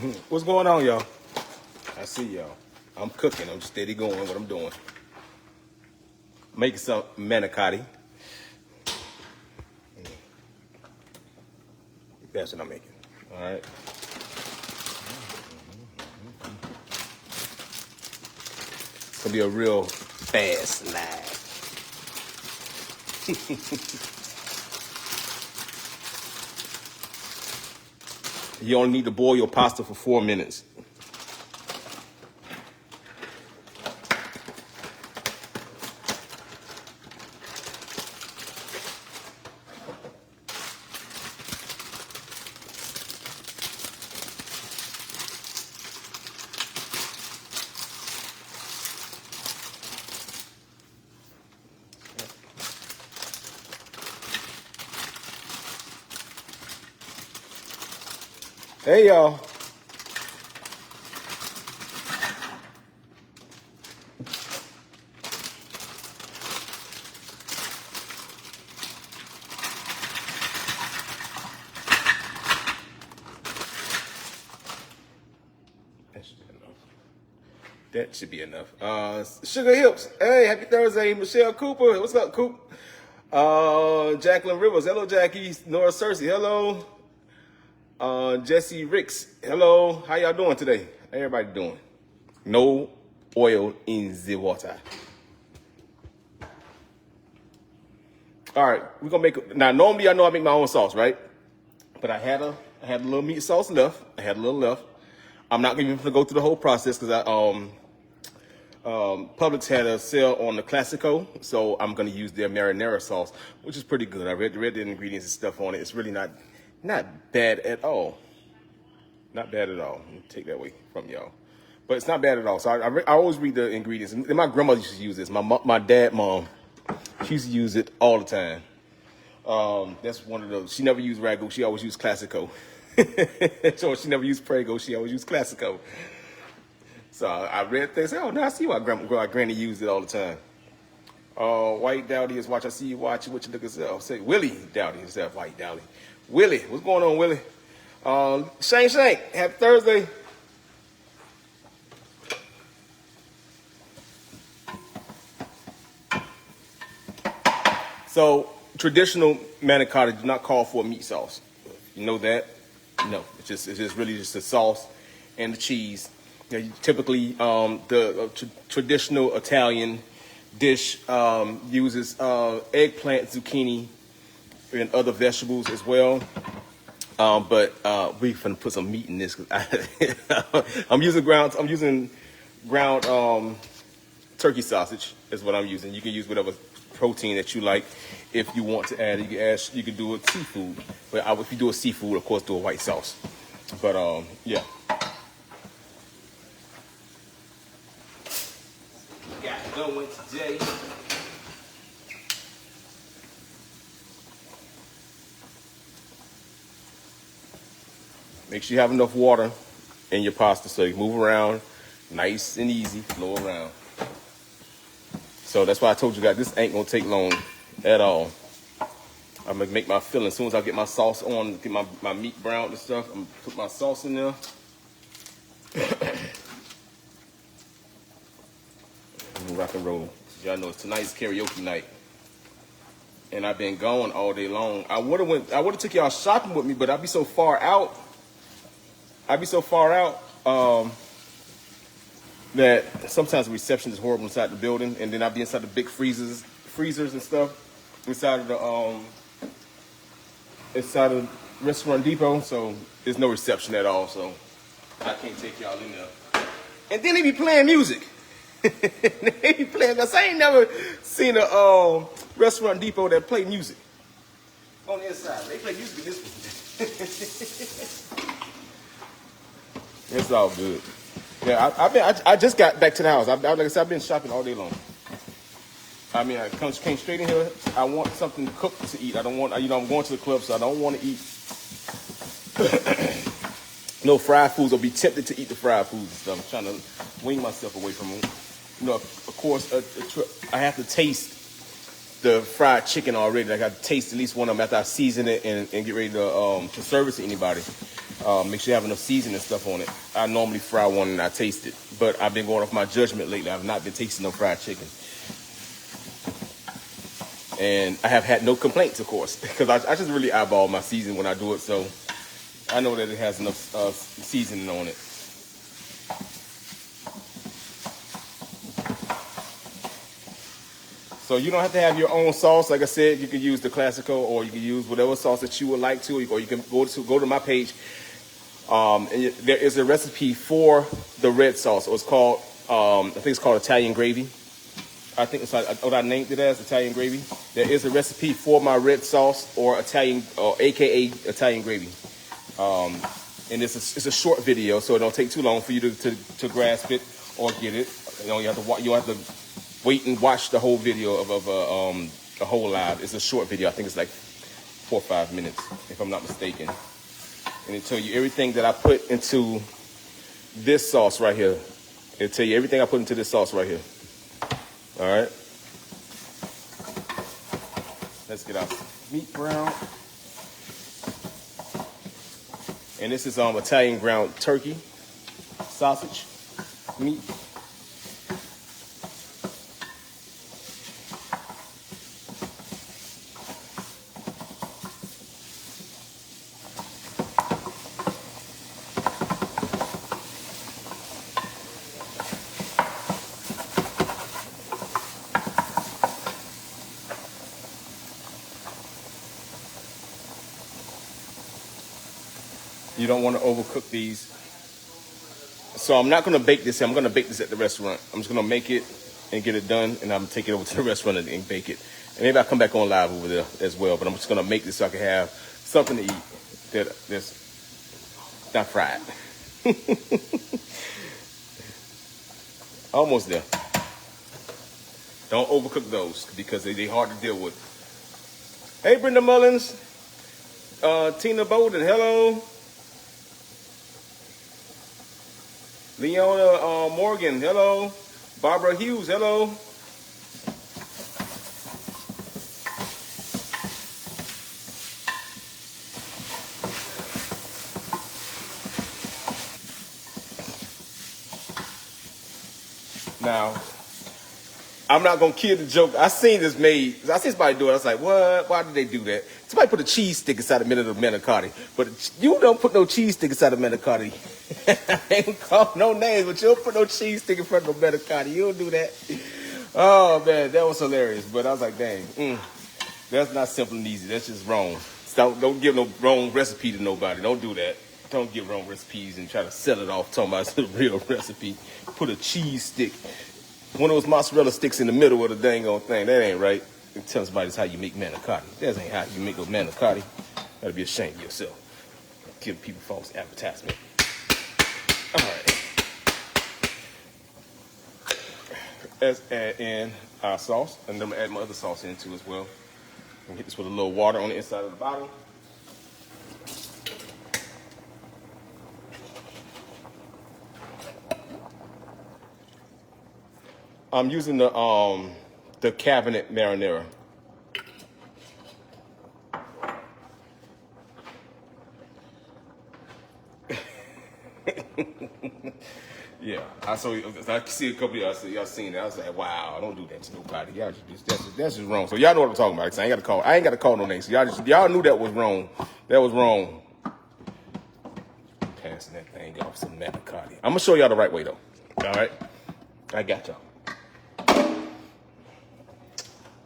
What's going on, y'all? I see y'all. I'm cooking. I'm steady going what I'm doing. Making some manicotti. That's what I'm making. All right. It's gonna be a real fast live. You only need to boil your pasta for 4 minutes. Hey, y'all. That should be enough. Sugar Hips. Hey, happy Thursday, Michelle Cooper. What's up, Coop? Jacqueline Rivers. Hello, Jackie. Nora Cersei. Hello. Jesse Ricks. Hello. How y'all doing today? How everybody doing? No oil in the water. All right, we're gonna make. Now, normally I know I make my own sauce, right? But I had a little meat sauce left. I had a little left. I'm not even gonna go through the whole process because Publix had a sale on the Classico, so I'm gonna use their marinara sauce, which is pretty good. I read the ingredients and stuff on it. It's really not bad at all. Not bad at all. Let me take that away from y'all, but it's not bad at all. So I always read the ingredients. And my grandmother used to use this. My dad, mom, she used to use it all the time. That's one of those. She never used Ragu. She always used Classico. So she never used Prego. She always used Classico. So I read things. Oh, now I see why Granny used it all the time. White Dowdy is watching. I see you watching. What you look yourself? Say Willie Dowdy himself. White Dowdy. Willie, what's going on, Willie? Shank, happy Thursday. So traditional manicotti do not call for a meat sauce. You know that? No, it's just really just the sauce and the cheese. You know, typically, the traditional Italian dish uses eggplant, zucchini, and other vegetables as well. But we're gonna put some meat in this. I'm using ground turkey sausage is what I'm using. You can use whatever protein that you like. If you want to add, you can do a seafood. But if you do a seafood, of course, do a white sauce. But yeah. Got going today. Make sure you have enough water in your pasta so you can move around nice and easy, flow around. So that's why I told you guys this ain't gonna take long at all. I'm gonna make my filling as soon as I get my sauce on, get my meat browned and stuff. I'm gonna put my sauce in there. And rock and roll. Y'all know tonight's karaoke night. And I've been gone all day long. I would have took y'all shopping with me, but I'd be so far out. That sometimes the reception is horrible inside the building, and then I'd be inside the big freezers and stuff inside of the Restaurant Depot. So there's no reception at all. So I can't take y'all in there. And then they be playing music. They be playing. Cause I ain't never seen a Restaurant Depot that play music on the inside. They play music in this one. It's all good. Yeah, I just got back to the house. Like I said, I've been shopping all day long. I mean, I came straight in here. I want something cooked to eat. I don't want, I'm going to the club, so I don't want to eat no fried foods or be tempted to eat the fried foods and stuff. I'm trying to wean myself away from them. You know, of course, I have to taste the fried chicken already. I got to taste at least one of them after I season it and get ready to serve it to anybody. Make sure you have enough seasoning and stuff on it. I normally fry one and I taste it, but I've been going off my judgment lately. I've not been tasting no fried chicken. And I have had no complaints, of course, because I just really eyeball my seasoning when I do it, so I know that it has enough seasoning on it. So you don't have to have your own sauce. Like I said, you can use the Classico, or you can use whatever sauce that you would like to, or you can go to my page. And there is a recipe for the red sauce. It's called, I think it's called Italian gravy. I think it's what I named it as, Italian gravy. There is a recipe for my red sauce, or Italian, or AKA Italian gravy. And it's a short video, so it don't take too long for you to grasp it or get it. You have to wait and watch the whole video of a whole live. It's a short video. I think it's like 4 or 5 minutes, if I'm not mistaken. And it tell you everything that I put into this sauce right here. It'll tell you everything I put into this sauce right here. All right. Let's get our meat brown. And this is Italian ground turkey, sausage, meat. You don't want to overcook these. So I'm not going to bake this. I'm going to bake this at the restaurant. I'm just going to make it and get it done, and I'm going to take it over to the restaurant and bake it. And maybe I'll come back on live over there as well, but I'm just going to make this so I can have something to eat that's not fried. Almost there. Don't overcook those because they're hard to deal with. Hey, Brenda Mullins. Tina Bowden, hello. Leona Morgan, hello. Barbara Hughes, hello. Now, I'm not gonna kill the joke. I seen this made. I seen somebody do it. I was like, what? Why did they do that? Somebody put a cheese stick inside a minute of Manicotti, but you don't put no cheese stick inside of Manicotti. I ain't call no names, but you don't put no cheese stick in front of no Manicotti. You don't do that. Oh man, that was hilarious. But I was like, dang, that's not simple and easy. That's just wrong. Don't give no wrong recipe to nobody. Don't do that. Don't give wrong recipes and try to sell it off talking about it's a real recipe. Put a cheese stick, one of those mozzarella sticks in the middle of the dang old thing. That ain't right. And tell somebody that's how you make Manicotti. That ain't how you make a Manicotti. Gotta be ashamed of yourself. Give people false advertisement. All right. Let's add in our sauce, and then I'm gonna add my other sauce in too as well. And get this with a little water on the inside of the bottle. I'm using the cabinet marinara. Yeah, I see a couple of y'all seen it. I was like, wow, don't do that to nobody. Y'all that's just wrong. So y'all know what I'm talking about. I ain't got to call no names. So y'all knew that was wrong. That was wrong. Passing that thing off some Manicotti. I'm gonna show y'all the right way though. All right, I got y'all.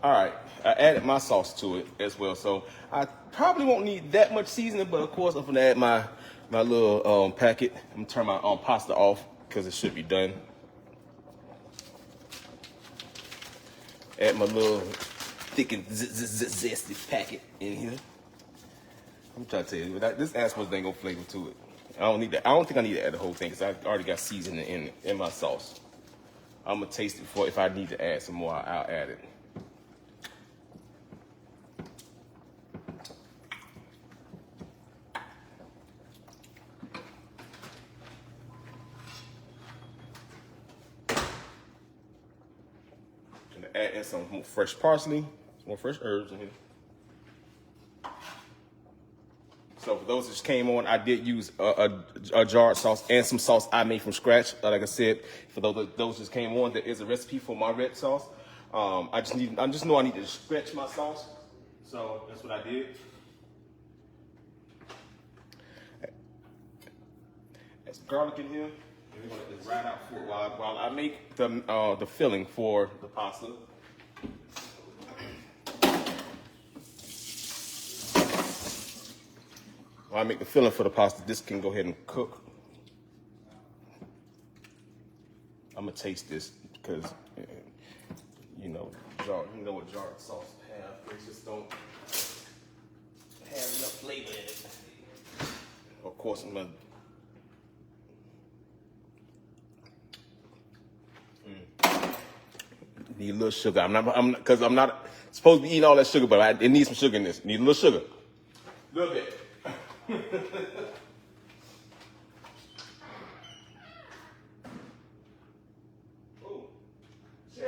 All right, I added my sauce to it as well, so I probably won't need that much seasoning, but of course I'm gonna add my little packet. I'm gonna turn my pasta off because it should be done. Add my little thick and zesty packet in here. I'm trying to tell you, this adds much dang flavor to it. I don't need that. I don't think I need to add the whole thing because I already got seasoning in my sauce. I'm gonna taste it before. If I need to add some more, I'll add it. Add in some more fresh parsley, some more fresh herbs in here. So for those that just came on, I did use a jarred sauce and some sauce I made from scratch. Like I said, for those just came on, there is a recipe for my red sauce. I just know I need to stretch my sauce, so that's what I did. There's garlic in here, and we're gonna let this ride out for a while I make the filling for the pasta. While I make the filling for the pasta, this can go ahead and cook. I'm gonna taste this because you know what jarred sauce have. They just don't have enough flavor in it. Of course, I'm gonna. Need a little sugar. I'm not supposed to be eating all that sugar, but it needs some sugar in this. Need a little sugar. A little bit. Oh, yeah.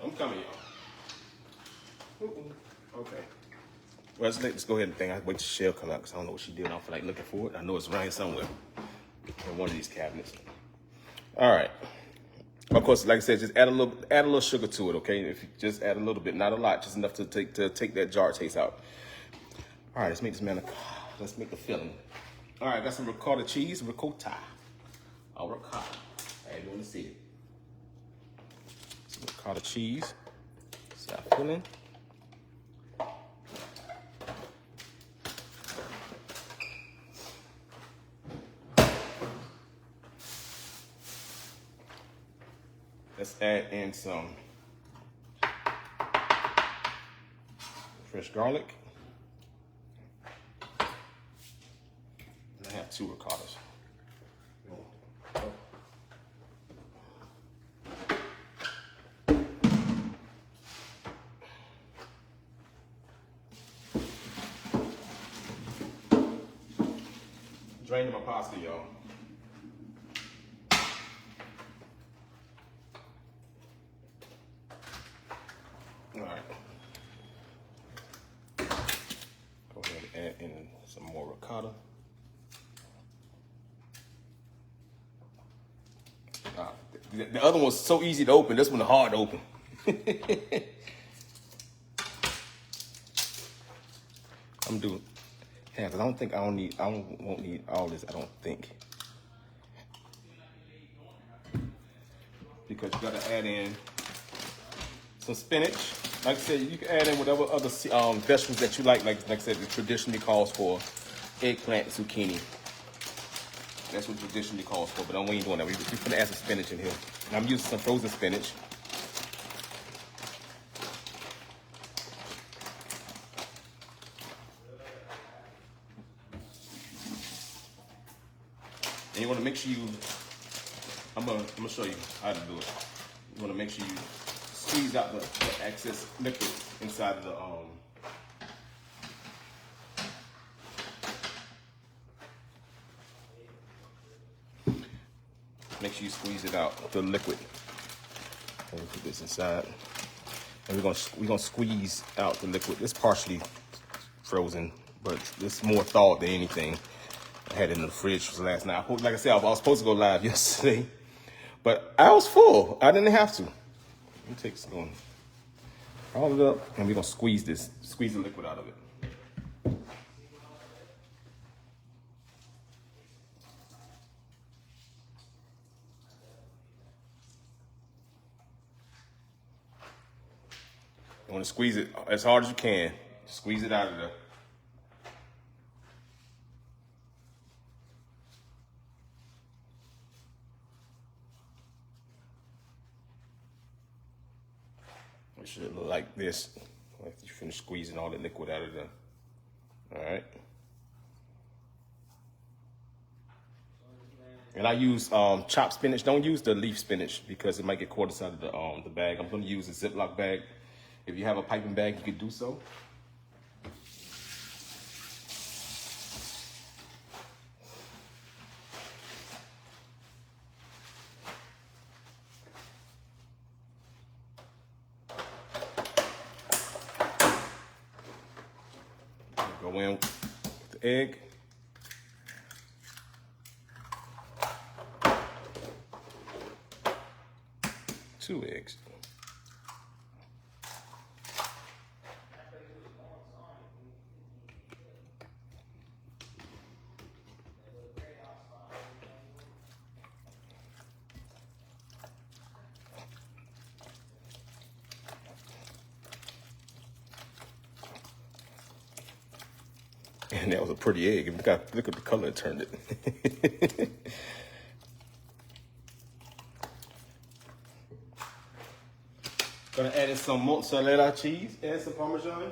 I'm coming, y'all. Okay. Well, let's go ahead and think. I wait till Shell come out because I don't know what she did. I don't feel like looking for it. I know it's running somewhere in one of these cabinets. All right. Of course, like I said, just add a little sugar to it. Okay, if you just add a little bit, not a lot, just enough to take that jar taste out. All right, let's make this manicotti. Let's make the filling. All right, got some ricotta cheese, ricotta. Oh, ricotta. I didn't want to see it. Some ricotta cheese. It's our filling. Let's add in some fresh garlic. I have 2 ricottas. Draining my pasta, y'all. All right. Go ahead and add in some more ricotta. The other one was so easy to open. This one hard to open. I'm doing. Yeah, because I won't need all this. I don't think. Because you gotta add in some spinach. Like I said, you can add in whatever other vegetables that you like. Like I said, it traditionally calls for eggplant, zucchini. That's what traditionally calls for, but we ain't doing that. We're gonna add some spinach in here. And I'm using some frozen spinach. And you wanna make sure I'm gonna show you how to do it. You wanna make sure you squeeze out the excess liquid inside of the make sure you squeeze it out, the liquid. And we put this inside. And we're gonna squeeze out the liquid. It's partially frozen, but it's more thawed than anything. I had it in the fridge for last night. Like I said, I was supposed to go live yesterday, but I was full. I didn't have to. Let me take some, all it up, and we're gonna squeeze the liquid out of it. You want to squeeze it as hard as you can. Squeeze it out of there. It should look like this. After you finish squeezing all the liquid out of there. All right. And I use chopped spinach. Don't use the leaf spinach because it might get caught inside of the bag. I'm going to use a Ziploc bag. If you have a piping bag, you can do so. Go in with the egg. Two eggs. And that was a pretty egg. Look at the color it turned it. Gonna add in some mozzarella cheese and some Parmesan.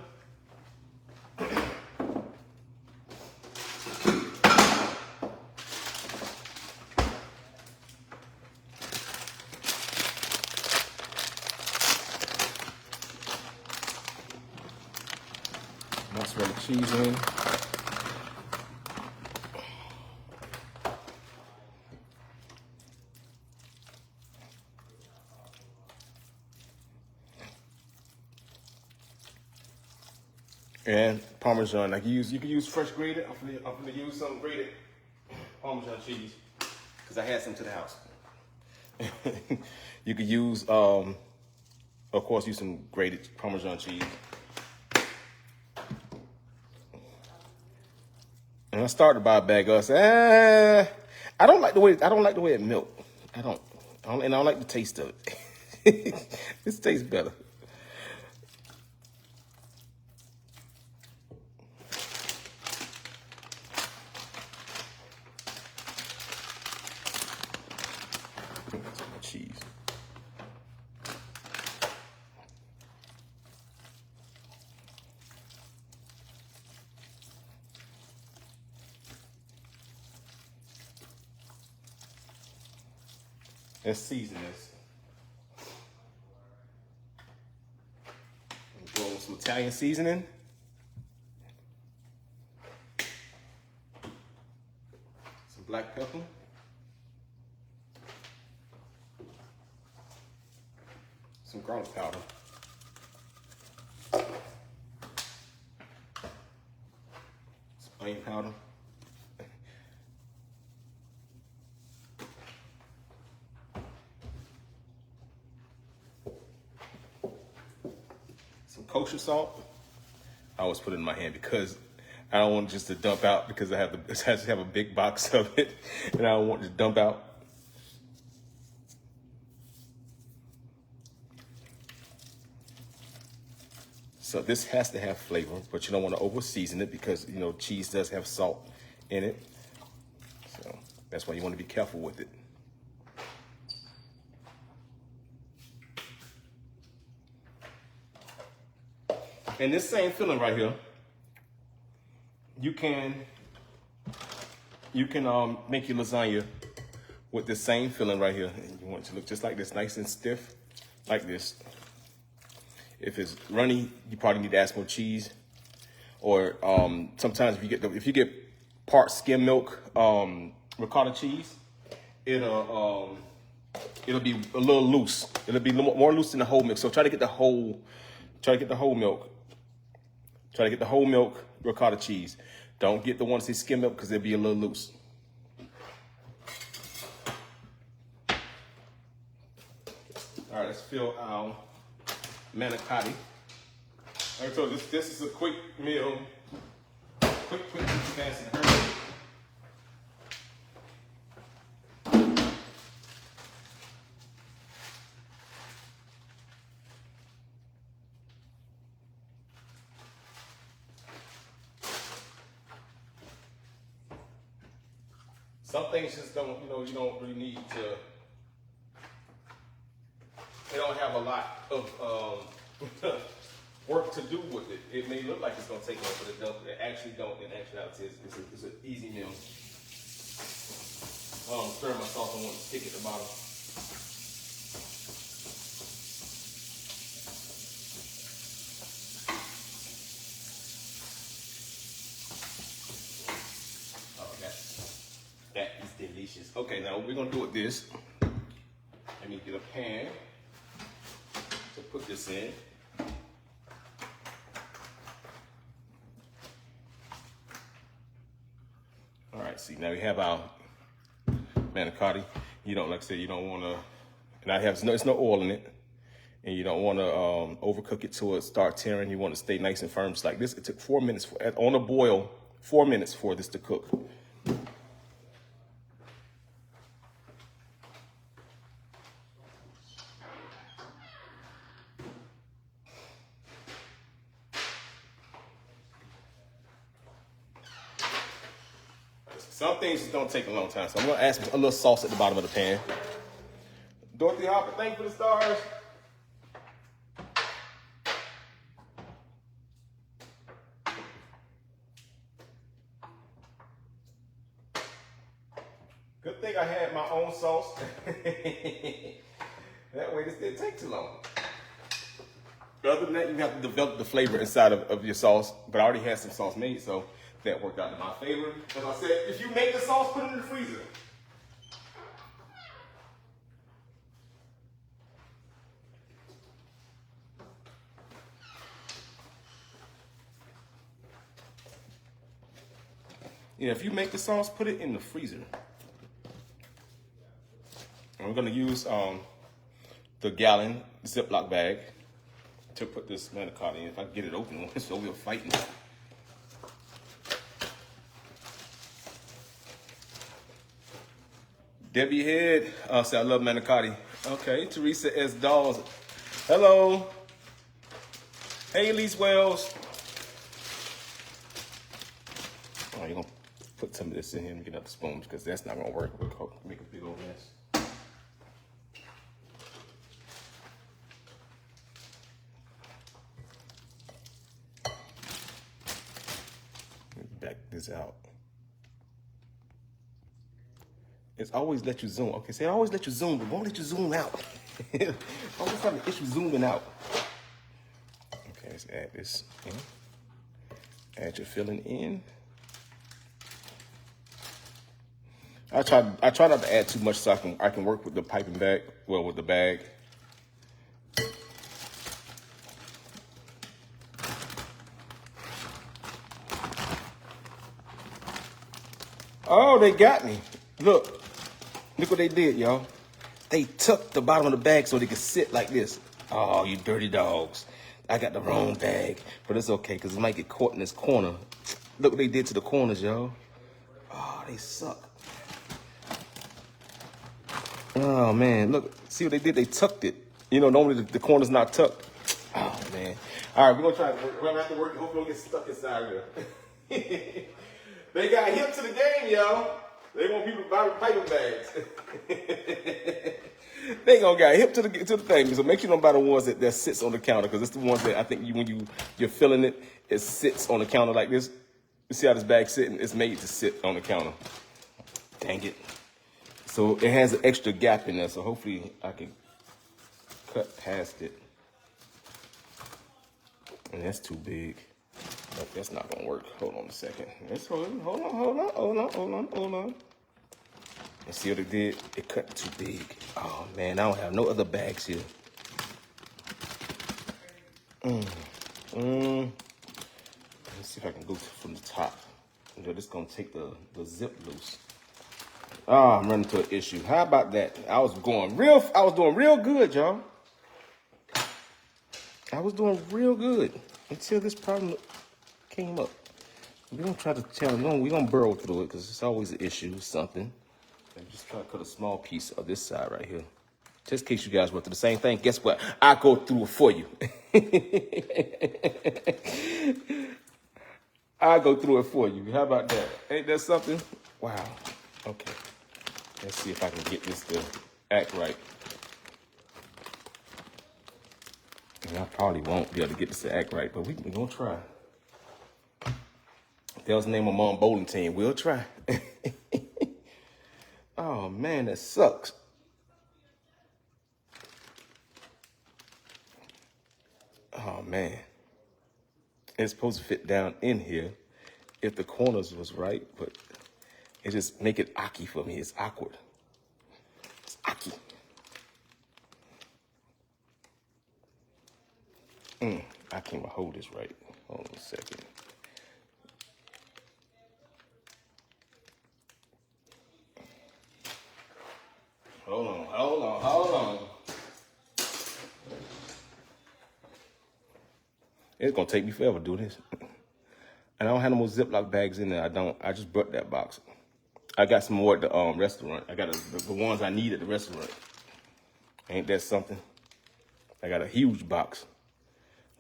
Mozzarella cheese in. And Parmesan, like you can use fresh grated. I'm gonna use some grated Parmesan cheese because I had some to the house. You could use, of course, use some grated Parmesan cheese. And I started to buy a bag. I said, I don't like the way it milk. I don't like the taste of it. This tastes better. Cheese. Let's season this. Throw in some Italian seasoning. Some black pepper. Some garlic powder. Some onion powder. Some kosher salt. I always put it in my hand because I don't want just to dump out because I has to have a big box of it and I don't want to dump out. So this has to have flavor, but you don't want to over season it because, you know, cheese does have salt in it. So that's why you want to be careful with it. And this same filling right here, you can make your lasagna with the same filling right here. And you want it to look just like this, nice and stiff, like this. If it's runny, you probably need to add more cheese. Or sometimes if you get part skim milk ricotta cheese, it'll be a little loose. It'll be more loose than the whole milk. So try to get the whole milk. Try to get the whole milk ricotta cheese. Don't get the ones that skim milk because they'll be a little loose. All right, let's fill our Manicotti. All right, so this is a quick meal. Quick, fast, and hurry. Some things just don't, you don't really need to. They don't have a lot of work to do with it. It may look like it's gonna take long, but it don't. It actually don't. In actuality, it's an easy meal. Stir bottom. Oh, that is delicious. Okay, now what we're gonna do with this, let me get a pan to put this in. All right, see, now we have our manicotti. You don't, like I said, you don't want to, and I have, it's no oil in it, and you don't want to overcook it till it start tearing. You want to stay nice and firm, just like this. It took 4 minutes, on a boil, 4 minutes for this to cook. Some things just don't take a long time, so I'm gonna add a little sauce at the bottom of the pan. Dorothy Hopper, thank you for the stars. Good thing I had my own sauce. That way this didn't take too long. Other than that, you have to develop the flavor inside of your sauce, but I already had some sauce made, so that worked out in my favor. As I said, if you make the sauce, put it in the freezer. Yeah, if you make the sauce, put it in the freezer. And we're gonna use the gallon Ziploc bag to put this manicotti in. If I can get it open, so we're fighting. Debbie Head, say I love manicotti. Okay, Teresa S. Dawes. Hello. Hey, Elise Wells. Oh, you're gonna put some of this in here and get out the spoons because that's not gonna work. We'll make a big old mess. Back this out. It's always let you zoom. Okay, say always let you zoom, but won't let you zoom out. Always have an issue zooming out. Okay, let's add this in. Add your filling in. I try not to add too much so I can work with the piping bag, well, with the bag. Oh, they got me. Look what they did, y'all. They took the bottom of the bag so they could sit like this. Oh, you dirty dogs. I got the wrong bag, but it's okay because it might get caught in this corner. Look what they did to the corners, y'all. Oh, they suck. Oh, man, look, see what they did? They tucked it. You know, normally the corner's not tucked. Oh, man. All right, we're going to try to work. We're going to have to work. Hopefully we don't get stuck inside here. They got hip to the game, y'all. They want people to buy piping bags. They gonna get hip to the thing. So make sure you don't buy the ones that sits on the counter, because it's the ones that I think when you're filling it, it sits on the counter like this. You see how this bag's sitting? It's made to sit on the counter. Dang it. So it has an extra gap in there, so hopefully I can cut past it. And that's too big. Nope, that's not gonna work. Hold on a second. Hold on. And see what it did? It cut too big. Oh man, I don't have no other bags here. Let's see if I can go from the top. You know, this gonna take the zip loose. Oh, I'm running into an issue. How about that? I was doing real good, y'all. I was doing real good until this problem came up. We're gonna try to tell them, we're gonna burrow through it because it's always an issue with something. And just try to cut a small piece of this side right here. Just in case you guys went through the same thing, guess what? I go through it for you. I go through it for you. How about that? Ain't that something? Wow. Okay. Let's see if I can get this to act right. And I probably won't be able to get this to act right, but we're gonna try. That was the name of my bowling team. We'll try. Oh man, that sucks. Oh man, it's supposed to fit down in here if the corners was right, but it just make it awkward for me. It's awkward. It's awkward. I can't hold this right. Hold on a second. Hold on. It's gonna take me forever to do this. And I don't have no more Ziploc bags in there. I just brought that box. I got some more at the restaurant. I got the ones I need at the restaurant. Ain't that something? I got a huge box.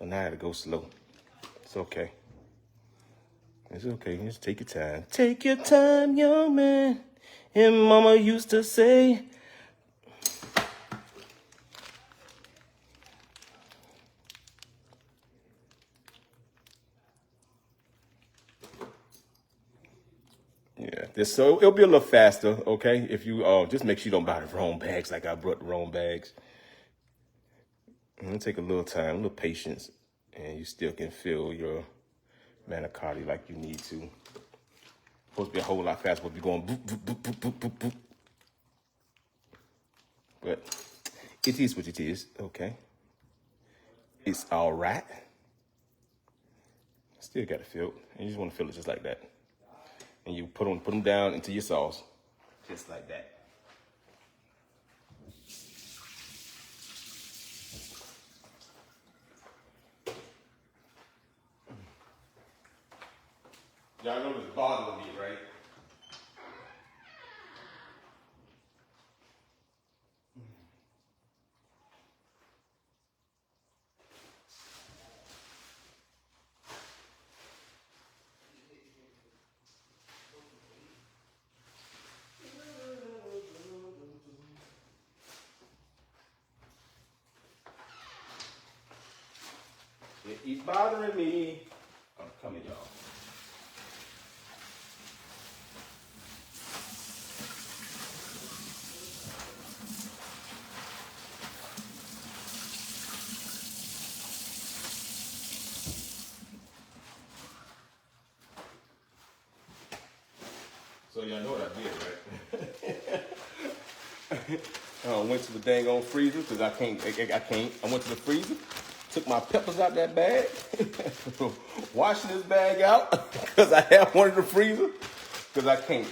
And now I gotta go slow. It's okay. It's okay. Just take your time. Take your time, young man. And mama used to say. Yeah, so it'll be a little faster, okay? If you just make sure you don't buy the wrong bags like I brought the wrong bags. It'll take a little time, a little patience, and you still can fill your Manicotti like you need to. Supposed to be a whole lot faster, supposed to be going boop, boop, boop, boop, boop, boop, boop. But it is what it is, okay? It's all right. Still got to fill it, and you just want to fill it just like that. And you put them down into your sauce, just like that. Y'all know this bothering me, right? It's bothering me. I'm coming, y'all. So y'all know what I did, right? I went to the dang on freezer because I can't. I went to the freezer, took my peppers out that bag, washing this bag out because I have one in the freezer. Because I can't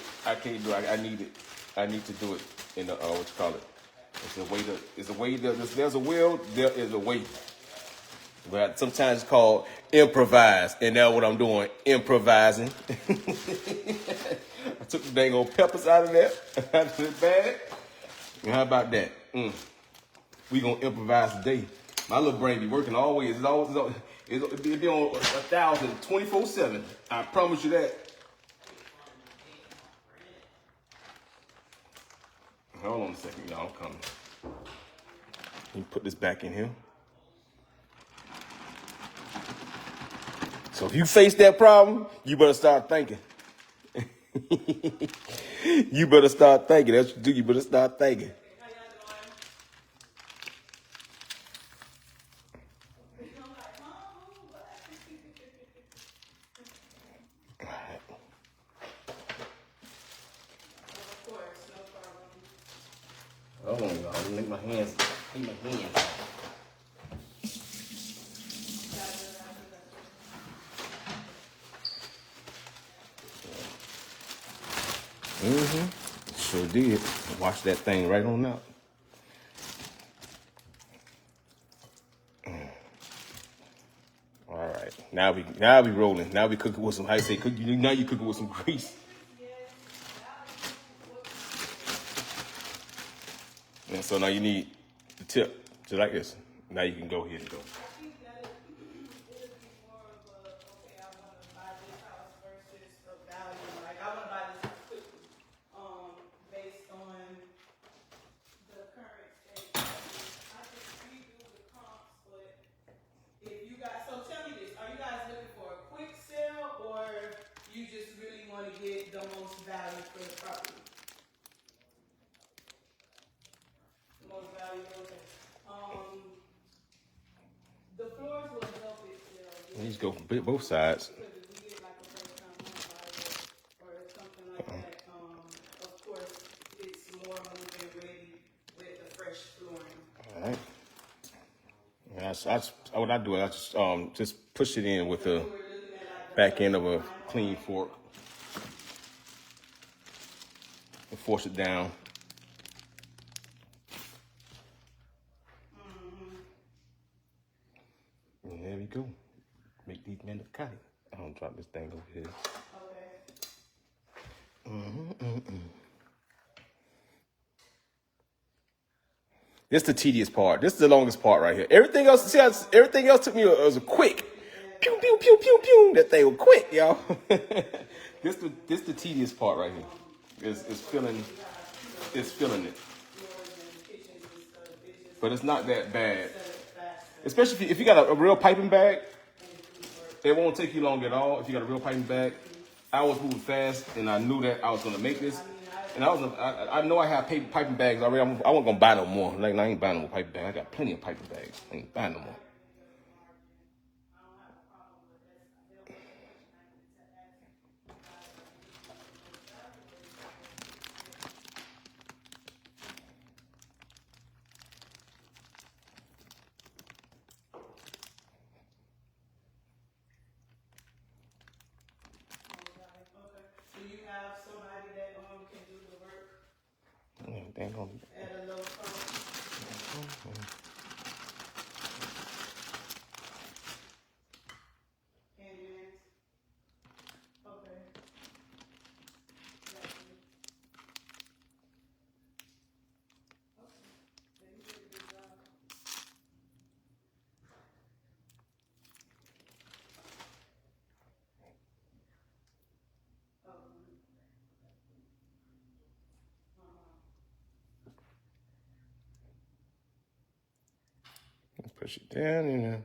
do it. I need it. I need to do it in the what you call it. There's a way. There's a will. There is a way. But sometimes it's called improvise, and that's what I'm doing, improvising. I took the dang old peppers out of there, out of the bag. And how about that? We gonna improvise today. My little brain be working always. It'll be on 1,000 24/7. I promise you that. Hold on a second, y'all. I'm coming. Let me put this back in here. So if you face that problem, you better start thinking. You better start thinking. That's what you do. You better start thinking. Hold on, y'all. Let me make my hands. Sure did. Wash that thing right on out. All right. Now we rolling. Now we cooking with some. How you say cook? Now you cooking with some grease. And so now you need the tip, just like this. Now you can go ahead and go. You just go from both sides. All right. What I do is I just push it in with the back end of a clean fork and force it down. And there we go. Make these manicotti. I don't drop this thing over here. This is the tedious part. This is the longest part right here. Everything else, see, everything else took me was a quick. Pew, pew, pew, pew, pew. That thing was quick, y'all. this the tedious part right here. Is feeling it. But it's not that bad. Especially if you got a real piping bag, it won't take you long at all. If you got a real piping bag, I was moving fast and I knew that I was gonna make this. And I know I have piping bags already. I wasn't gonna buy no more. Like, I ain't buying no more piping bags. I got plenty of piping bags. I ain't buying no more. Dang on. At a low cost. Let's push it down, you know.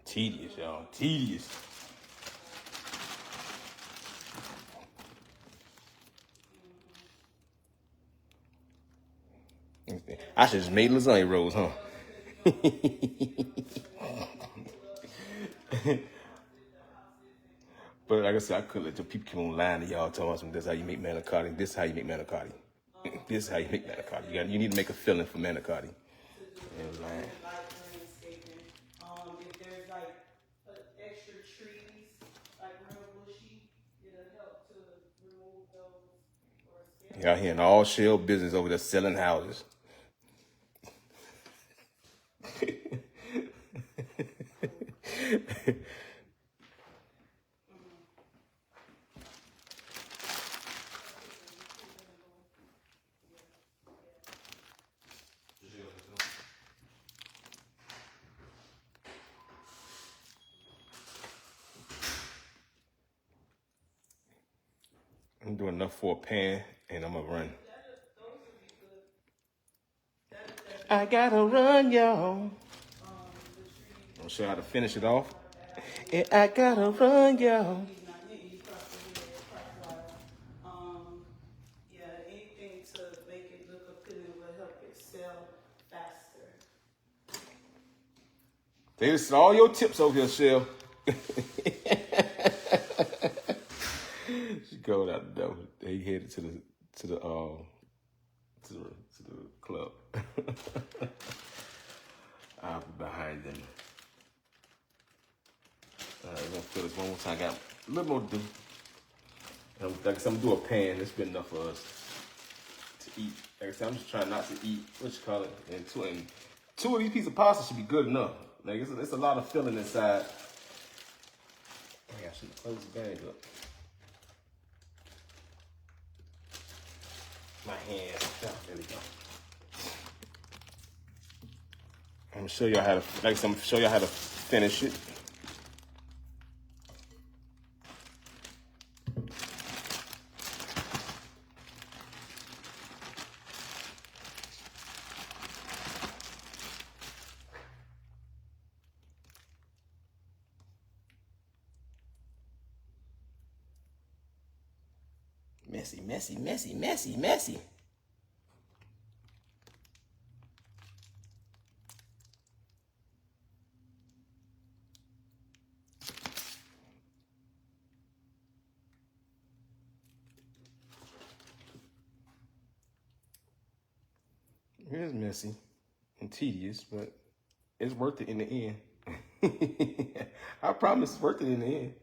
Tedious, y'all. Tedious. I should just made lasagna rolls, huh? But like I said, I couldn't let the people keep on lying to y'all, telling us this is how you make manicotti. This is how you make manicotti. This is how you make manicotti. You need to make a filling for manicotti. And lying. Y'all here in all shell business over there selling houses. I'm doing enough for a pan, and I'm gonna run. I gotta run, y'all. I'll show you how to finish it off. And I gotta run, y'all. Anything to make it look appealing will help it sell faster. There's all your tips over here, Shell. She go out the door. They headed to the club. I'll be behind them. All right, we're gonna fill this one more time. I got a little more to do. Like I said, I'm gonna do a pan. It's been enough for us to eat. Like I said, I'm just trying not to eat, what you call it, and two of these pieces of pasta should be good enough. Like it's a lot of filling inside. Oh, I should have closed the bag up. My hand. Oh, there we go. I'm gonna show y'all how to, like I said, I'm gonna show y'all how to finish it. Messy, messy, messy, messy, messy. It is messy and tedious, but it's worth it in the end. I promise it's worth it in the end.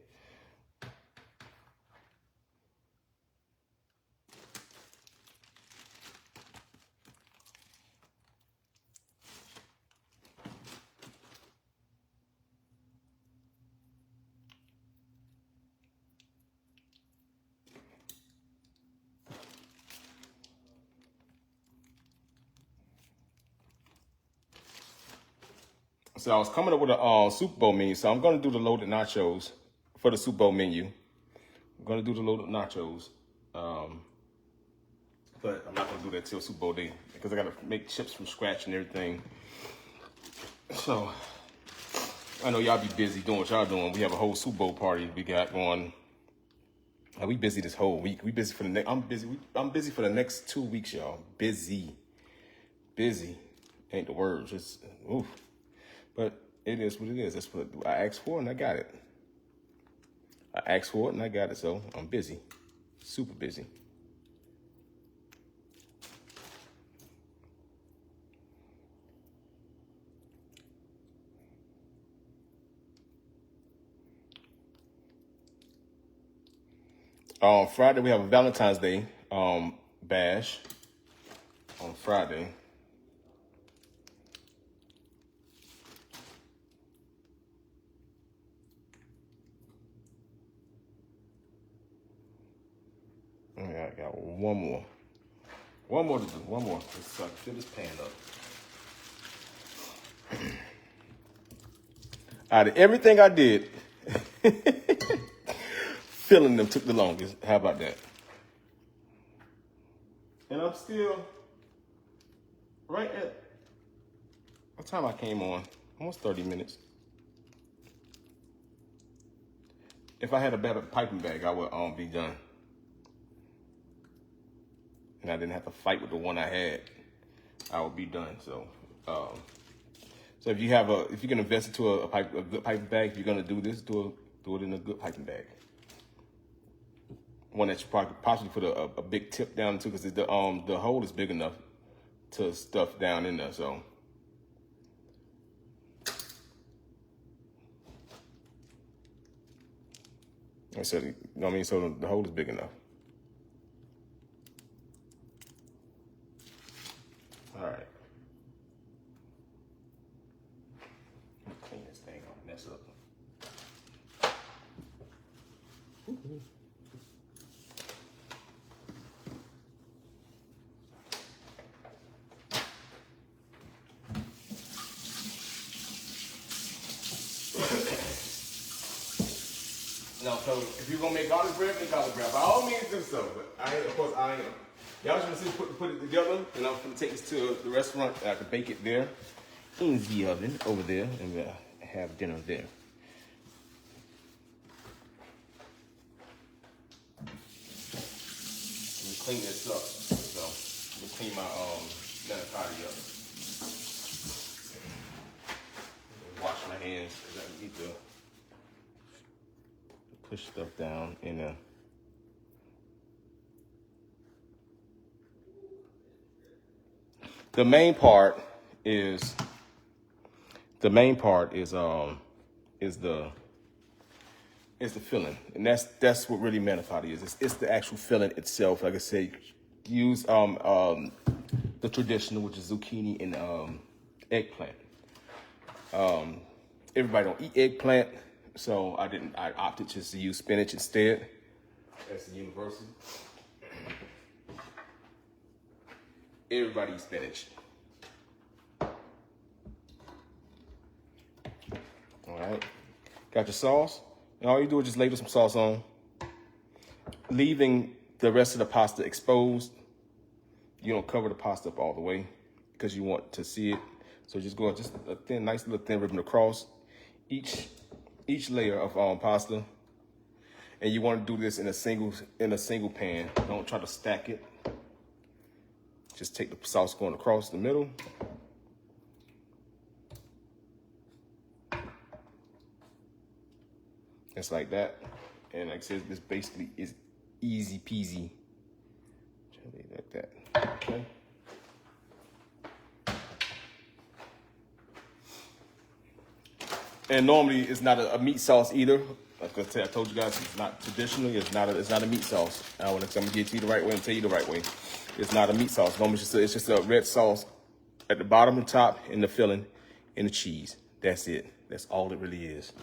So I was coming up with a Super Bowl menu. So I'm going to do the loaded nachos for the Super Bowl menu. I'm going to do the loaded nachos. But I'm not going to do that till Super Bowl day because I got to make chips from scratch and everything. So I know y'all be busy doing what y'all doing. We have a whole Super Bowl party we got going. We busy this whole week. We busy for the next. I'm busy. I'm busy for the next 2 weeks, y'all. Busy ain't the word. Just oof. But it is what it is. That's what I asked for, and I got it. I asked for it, and I got it. So I'm busy, super busy. Friday we have a Valentine's Day bash on Friday. I got one more. One more to do. One more. So I can fill this pan up. Out of everything I did, filling them took the longest. How about that? And I'm still right at what time I came on? Almost 30 minutes. If I had a better piping bag, I would be done. And I didn't have to fight with the one I had, I would be done. So, so if you can invest into a good piping bag, if you're gonna do this, do it in a good piping bag. One that you possibly put a big tip down into, because the hole is big enough to stuff down in there. So. I said, you know what I mean? So the hole is big enough. All right. Clean this thing up, mess up. No, so if you're gonna make garlic bread, make garlic bread. By all means, do so. But I am. Y'all just gonna see put it together, and I'm gonna take this to the restaurant. I can bake it there in the oven over there, and we'll have dinner there. Let me clean this up. So let me clean my Manicotti up. Wash my hands because I need to push stuff down in there. The main part is the filling, and that's what really Manicotti is. It's the actual filling itself. Like I said, use the traditional, which is zucchini and eggplant. Everybody don't eat eggplant, so I opted just to use spinach instead. That's the university. Everybody eats spinach. All right, got your sauce. And all you do is just ladle some sauce on, leaving the rest of the pasta exposed. You don't cover the pasta up all the way because you want to see it. So just go just a thin, nice little thin ribbon across each layer of pasta. And you want to do this in a single pan. Don't try to stack it. Just take the sauce going across the middle. Just like that. And like I said, this basically is easy peasy. Like that. Okay. And normally it's not a meat sauce either. Like I said, I told you guys it's not traditionally. It's not a meat sauce. I'm gonna get you the right way and tell you the right way. It's not a meat sauce. Normally it's just a red sauce at the bottom and top, and the filling, and the cheese. That's it. That's all it really is.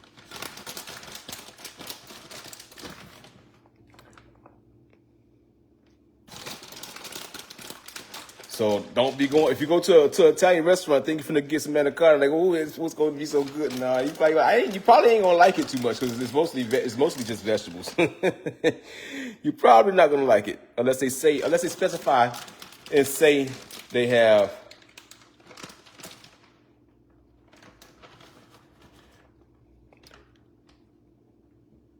So don't be going, if you go to an Italian restaurant thinking you're finna get some manicotti, like, oh, what's going to be so good? Nah, you probably ain't gonna like it too much because it's mostly just vegetables. You're probably not gonna like it unless they specify and say they have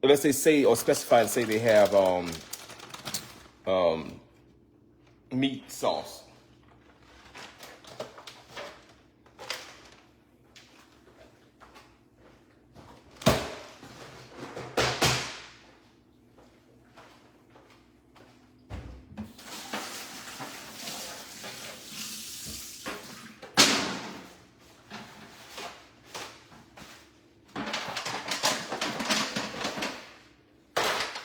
unless they say or specify and say they have meat sauce.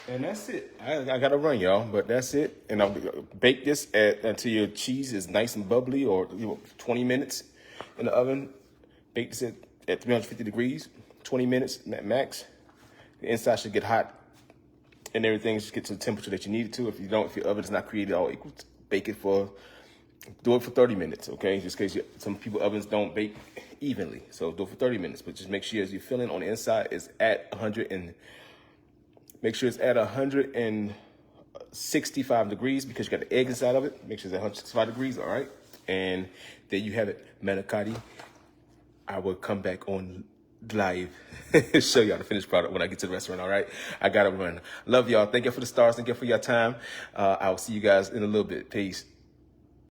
And that's it. I gotta run, y'all, but that's it. And I'll bake this until your cheese is nice and bubbly, or 20 minutes in the oven. Bake this at 350 degrees, 20 minutes max. The inside should get hot, and everything should get to the temperature that you need it to. If your oven is not created all equal, do it for 30 minutes, okay? Just in case some people ovens don't bake evenly, so do it for 30 minutes. But just make sure as you're filling on the inside is at 165 degrees because you got the egg inside of it. Make sure it's at 165 degrees, all right? And there you have it, manicotti. I will come back on live, show y'all the finished product when I get to the restaurant, all right? I gotta run. Love y'all. Thank you for the stars. Thank you for your time. I'll see you guys in a little bit. Peace.